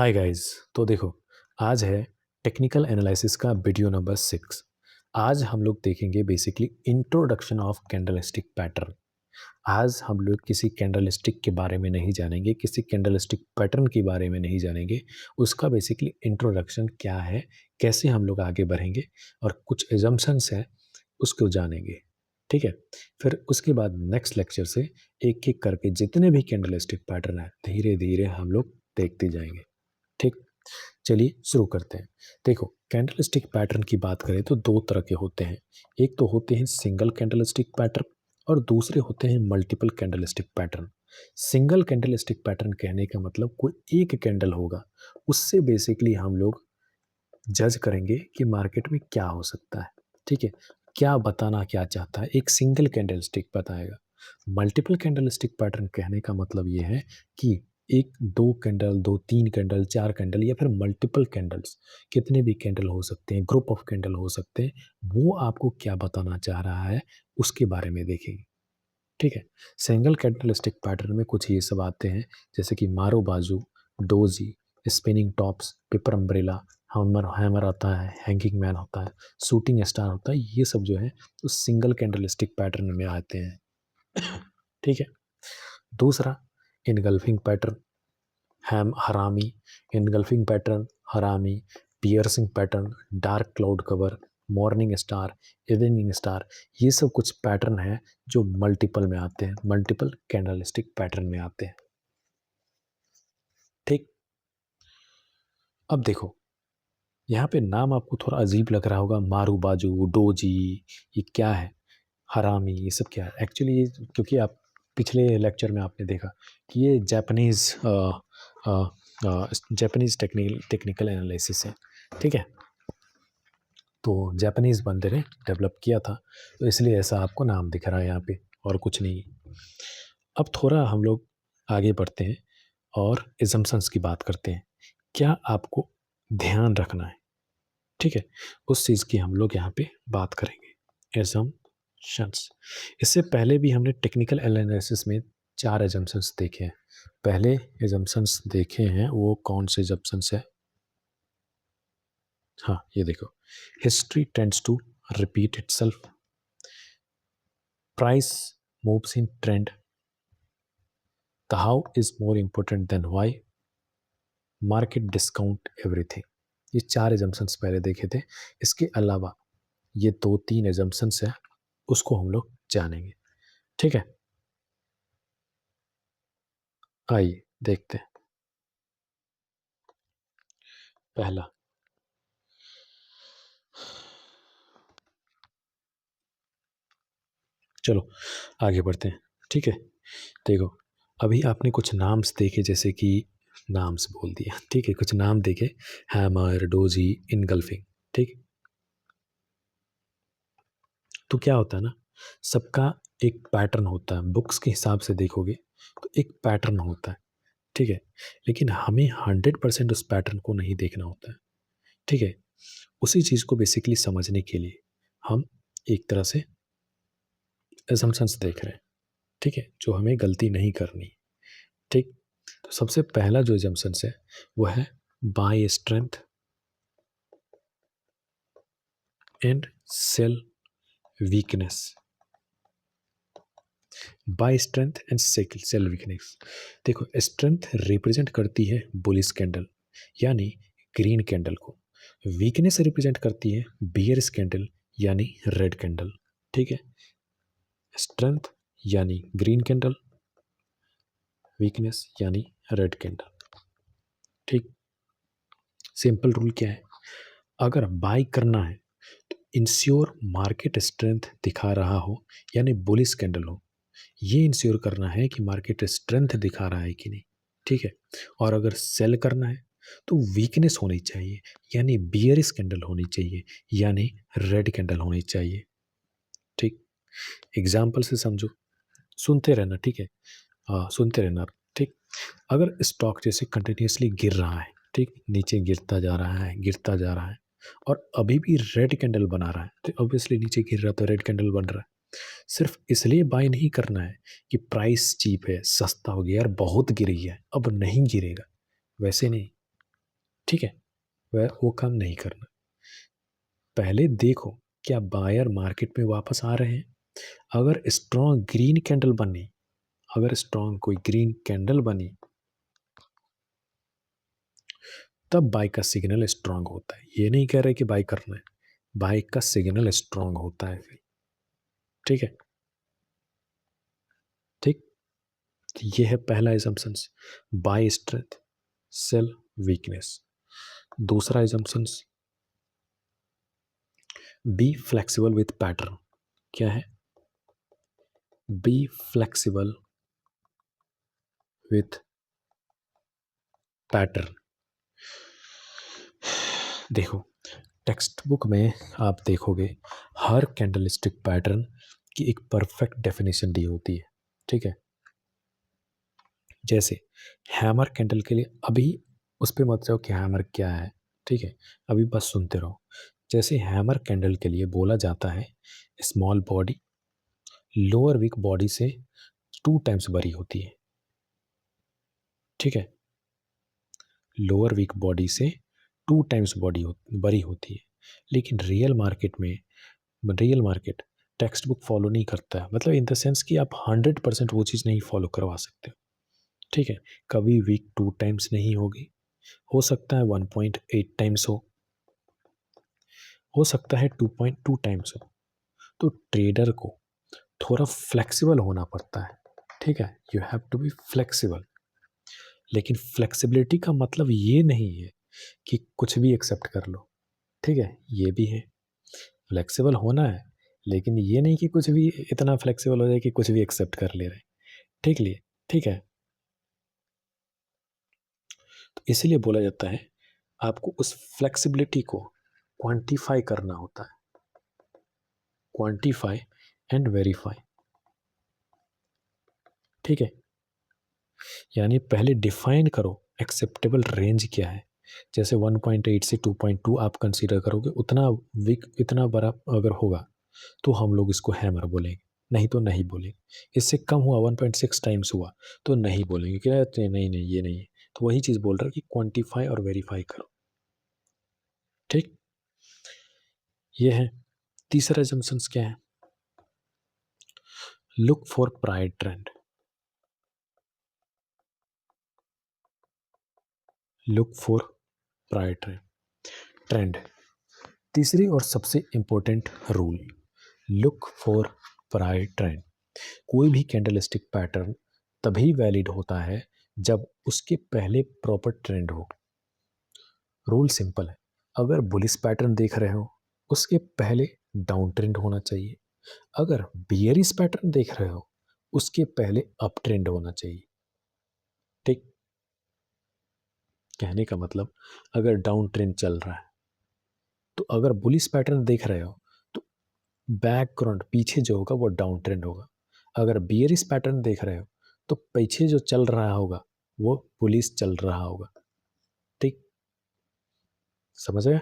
Hi guys. तो देखो, आज है टेक्निकल एनालिसिस का वीडियो नंबर 6। आज हम लोग देखेंगे basically introduction of candlestick pattern. आज हम लोग किसी कैंडलस्टिक के बारे में नहीं जानेंगे, किसी कैंडलस्टिक पैटर्न के बारे में नहीं जानेंगे। उसका बेसिकली इंट्रोडक्शन क्या है, कैसे हम लोग आगे बढ़ेंगे और कुछ एजम्पशंस है उसको जानेंगे। ठीक है। फिर उसके बाद नेक्स्ट लेक्चर से एक एक करके जितने भी कैंडलस्टिक पैटर्न है धीरे धीरे हम लोग देखते जाएंगे। ठीक। चलिए शुरू करते हैं। देखो, कैंडलस्टिक पैटर्न की बात करें तो दो तरह के होते हैं। एक तो होते हैं सिंगल कैंडलस्टिक पैटर्न और दूसरे होते हैं multiple candlestick pattern. Single candlestick pattern कहने का मतलब कोई एक कैंडल होगा, उससे बेसिकली हम लोग जज करेंगे कि मार्केट में क्या हो सकता है। ठीक है, क्या बताना क्या चाहता है, एक सिंगल कैंडलस्टिक बताएगा। मल्टीपल कैंडलस्टिक पैटर्न कहने का मतलब ये है कि एक दो कैंडल, दो तीन कैंडल, चार कैंडल या फिर मल्टीपल कैंडल्स, कितने भी कैंडल हो सकते हैं, ग्रुप ऑफ कैंडल हो सकते हैं, वो आपको क्या बताना चाह रहा है उसके बारे में देखेंगे। ठीक है। सिंगल कैंडलस्टिक पैटर्न में कुछ ये सब आते हैं, जैसे कि मारो बाजू, doji, spinning tops, paper umbrella, hammer hammer आता है, हैंगिंग मैन होता है, शूटिंग स्टार होता है। ये सब जो है तो सिंगल कैंडलस्टिक पैटर्न में आते हैं। ठीक है। दूसरा, इनगल्फिंग पैटर्न, हैम हरामी, इनगल्फिंग पैटर्न, हरामी, piercing pattern, dark cloud cover, morning star, evening star, ये सब कुछ पैटर्न है जो मल्टीपल में आते हैं, मल्टीपल कैंडलस्टिक पैटर्न में आते हैं। ठीक। अब देखो, यहाँ पे नाम आपको थोड़ा अजीब लग रहा होगा, मारू बाजू, डोजी, ये क्या है, हरामी, ये सब क्या है। एक्चुअली ये क्योंकि आप पिछले लेक्चर में आपने देखा कि ये जापानीज टेक्निकल एनालिसिस है। ठीक है। तो जापानीज बंदे ने डेवलप किया था, तो इसलिए ऐसा आपको नाम दिख रहा है यहाँ पे, और कुछ नहीं। अब थोड़ा हम लोग आगे बढ़ते हैं और एजम्पशंस की बात करते हैं। क्या आपको ध्यान रखना है, ठीक है, उस चीज़ की हम लोग यहाँ पे बात करेंगे। एजम्पशंस, इससे पहले भी हमने टेक्निकल एनालिसिस में 4 एजम्पशंस देखे हैं। पहले एजम्पशंस देखे हैं वो कौन से एजम्पशंस है, हाँ ये देखो, history tends to repeat itself, price moves in trend, the how is more important than why, market discount everything. ये 4 एजम्पशंस पहले देखे थे। इसके अलावा ये 2-3 एजम्पशंस है, उसको हम लोग जानेंगे। ठीक है, आइए देखते हैं। पहला, चलो आगे बढ़ते हैं। ठीक है। देखो, अभी आपने कुछ नाम्स देखे, जैसे कि नाम्स बोल दिया, ठीक है, कुछ नाम देखे, हैमर, डोजी, इनगल्फिंग। ठीक। तो क्या होता है ना, सबका एक पैटर्न होता है। बुक्स के हिसाब से देखोगे तो एक पैटर्न होता है। ठीक है। लेकिन हमें 100% उस पैटर्न को नहीं देखना होता है। ठीक है। उसी चीज़ को बेसिकली समझने के लिए हम एक तरह से assumptions देख रहे हैं। ठीक है, जो हमें गलती नहीं करनी। ठीक। तो सबसे पहला जो assumptions है वो है buy strength and sell weakness. Buy strength and sell weakness. देखो, स्ट्रेंथ रिप्रेजेंट करती है बुलिश कैंडल यानी ग्रीन कैंडल को, वीकनेस रिप्रेजेंट करती है बियरिश कैंडल यानी रेड कैंडल। ठीक है। स्ट्रेंथ यानी ग्रीन कैंडल, वीकनेस यानी रेड कैंडल। ठीक। सिंपल रूल क्या है, अगर बाय करना है तो इंश्योर मार्केट स्ट्रेंथ दिखा रहा हो यानी बुलिश कैंडल हो, ये इंश्योर करना है कि मार्केट स्ट्रेंथ दिखा रहा है कि नहीं। ठीक है। और अगर सेल करना है तो वीकनेस होनी चाहिए यानी बियरिश कैंडल होनी चाहिए यानी रेड कैंडल होनी चाहिए। ठीक। एग्जाम्पल से समझो, सुनते रहना। ठीक है, हाँ सुनते रहना। ठीक। अगर स्टॉक जैसे कंटिन्यूसली गिर रहा है, ठीक, नीचे गिरता जा रहा है, गिरता जा रहा है, और अभी भी रेड कैंडल बना रहा है, तो ऑब्वियसली नीचे गिर रहा है तो रेड कैंडल बन रहा है। सिर्फ इसलिए बाय नहीं करना है कि प्राइस चीप है, सस्ता हो गया यार, बहुत गिरी है अब नहीं गिरेगा, वैसे नहीं। ठीक है, वह वो काम नहीं करना। पहले देखो क्या बायर मार्केट में वापस आ रहे हैं। अगर स्ट्रॉन्ग ग्रीन कैंडल बनी, अगर स्ट्रॉन्ग कोई ग्रीन कैंडल बनी, तब बाय का सिग्नल स्ट्रॉन्ग होता है। ये नहीं कह रहे कि बाय करना है, बाय का सिग्नल स्ट्रॉन्ग होता है। ठीक है, ठीक। ये है पहला assumptions, buy strength, sell weakness. दूसरा assumptions, be flexible with pattern. क्या है? Be flexible with pattern. देखो टेक्स्ट बुक में आप देखोगे हर कैंडलस्टिक पैटर्न की एक परफेक्ट डेफिनेशन दी होती है। ठीक है, जैसे हैमर कैंडल के लिए, अभी उस पर मत जाओ कि हैमर क्या है। ठीक है, अभी बस सुनते रहो। जैसे हैमर कैंडल के लिए बोला जाता है small body lower weak body से 2 टाइम्स बड़ी होती है। ठीक है, लोअर वीक बॉडी से 2 टाइम्स बड़ी होती है। लेकिन real market text book follow नहीं करता है, मतलब इन द सेंस कि आप 100% वो चीज़ नहीं फॉलो करवा सकते। ठीक है, कभी वीक 2 टाइम्स नहीं होगी, हो सकता है 1.8 टाइम्स हो सकता है 2.2 टाइम्स हो। तो ट्रेडर को थोड़ा फ्लेक्सिबल होना पड़ता है। ठीक है, you have to be flexible. लेकिन फ्लेक्सिबिलिटी का मतलब ये नहीं है कि कुछ भी एक्सेप्ट कर लो। ठीक है, ये भी है, फ्लेक्सिबल होना है, लेकिन ये नहीं कि कुछ भी इतना फ्लेक्सिबल हो जाए कि कुछ भी एक्सेप्ट कर ले रहे। ठीक लिए, ठीक है। तो इसीलिए बोला जाता है आपको उस फ्लेक्सिबिलिटी को क्वांटिफाई करना होता है, क्वांटिफाई एंड वेरीफाई। ठीक है, यानी पहले डिफाइन करो एक्सेप्टेबल रेंज क्या है। जैसे 1.8 से 2.2 आप कंसीडर करोगे, उतना वीक इतना बड़ा अगर होगा तो हम लोग इसको हैमर बोलेंगे, नहीं तो नहीं बोलेंगे। इससे कम हुआ 1.6 टाइम्स हुआ तो नहीं बोलेंगे कि नहीं नहीं ये नहीं है। तो वही चीज़ बोल रहा हूँ कि क्वांटिफाई और वेरीफाई करो। ठीक, ये है। तीसरा जम्पशंस क्या है? Look for pride trend, look for pride trend. तीसरी और सबसे important rule, look for pride trend. कोई भी कैंडलस्टिक पैटर्न तभी वैलिड होता है जब उसके पहले प्रॉपर ट्रेंड हो। रूल सिंपल है, अगर बुलिश पैटर्न देख रहे हो उसके पहले डाउन ट्रेंड होना चाहिए। अगर बियरिश पैटर्न देख रहे हो उसके पहले अप ट्रेंड होना चाहिए। ठीक, कहने का मतलब अगर डाउन ट्रेंड चल रहा है तो अगर बुलिश पैटर्न देख रहे हो तो बैकग्राउंड पीछे जो होगा वो डाउन ट्रेंड होगा। अगर बियरिश पैटर्न देख रहे हो तो पीछे जो चल रहा होगा वो बुलिश चल रहा होगा। ठीक, समझ गए?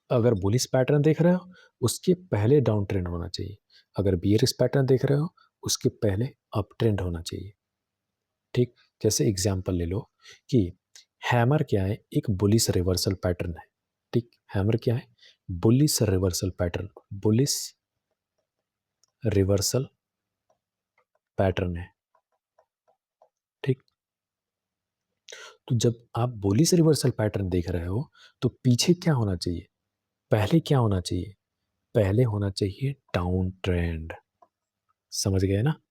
अगर बुलिश पैटर्न देख रहे हो उसके पहले डाउन ट्रेंड होना चाहिए। अगर बियरिश पैटर्न देख रहे हो उसके पहले अप ट्रेंड होना चाहिए। ठीक, जैसे एग्जांपल ले लो कि हैमर क्या है, एक बुलिश रिवर्सल पैटर्न है। ठीक, हैमर क्या है? Bullish reversal pattern, bullish reversal pattern है। ठीक, तो जब आप बुलिश रिवर्सल पैटर्न देख रहे हो तो पीछे क्या होना चाहिए, पहले क्या होना चाहिए? पहले होना चाहिए डाउन ट्रेंड। समझ गए ना?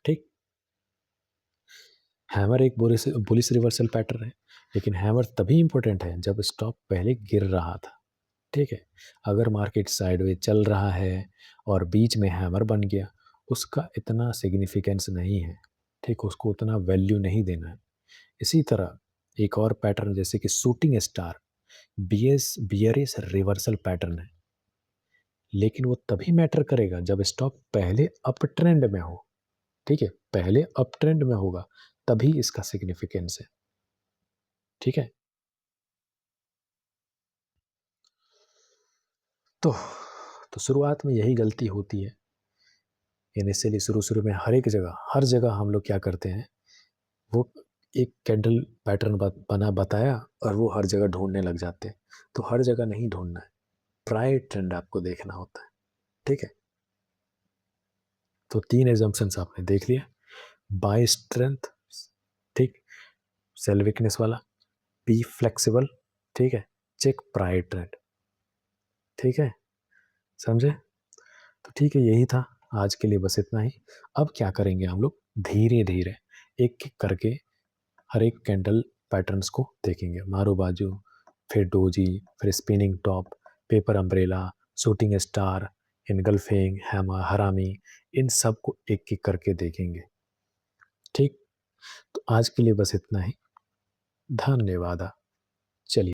ठीक, हैमर एक बुलिश रिवर्सल पैटर्न है, लेकिन हैमर तभी इंपॉर्टेंट है जब स्टॉक पहले गिर रहा था। ठीक है, अगर मार्केट साइडवेज चल रहा है और बीच में हैमर बन गया, उसका इतना सिग्निफिकेंस नहीं है। ठीक, उसको उतना वैल्यू नहीं देना है। इसी तरह एक और पैटर्न जैसे कि shooting star, bearish reversal pattern है, लेकिन वो तभी मैटर करेगा जब स्टॉक पहले अप ट्रेंड में हो। ठीक है, पहले अप ट्रेंड में होगा तभी इसका सिग्निफिकेंस है। ठीक है, तो शुरुआत में यही गलती होती है। इनिशियली शुरू शुरू में हर जगह हम लोग क्या करते हैं, वो एक कैंडल पैटर्न बना बताया और वो हर जगह ढूंढने लग जाते हैं। तो हर जगह नहीं ढूंढना है, प्रायर ट्रेंड आपको देखना होता है। ठीक है, तो 3 एजम्पशंस आपने देख लिया। बाय स्ट्रेंथ, ठीक, सेल वीकनेस वाला, बी फ्लेक्सिबल, ठीक है, चेक प्रायर ट्रेंड। ठीक है, समझे? तो ठीक है, यही था आज के लिए, बस इतना ही। अब क्या करेंगे हम लोग, धीरे धीरे एक एक करके हर एक कैंडल पैटर्न्स को देखेंगे। मारो बाजू, फिर डोजी, फिर spinning top, paper umbrella, shooting star, engulfing, hammer, harami, इन सब को एक एक करके देखेंगे। ठीक, तो आज के लिए बस इतना ही। धन्यवाद। चलिए।